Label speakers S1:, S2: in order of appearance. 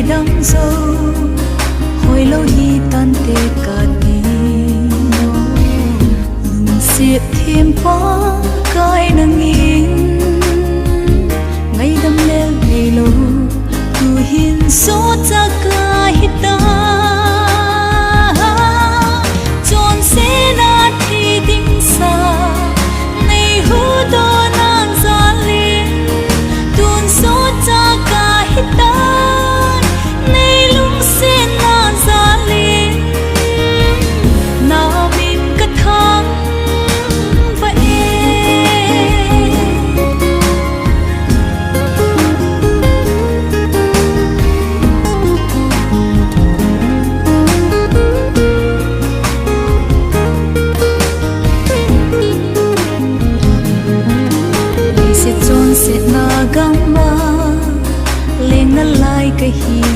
S1: đắm dâu hồi lâu hi tan tê cả đi lùng xiết thêm quá cái nâng in ngày đâm lên ngày lâu tu hiền số ta cả hít ta chọn sẽ nát thì tình xa này hú to nàng ra liền tuôn số ta cả hít ta cái hi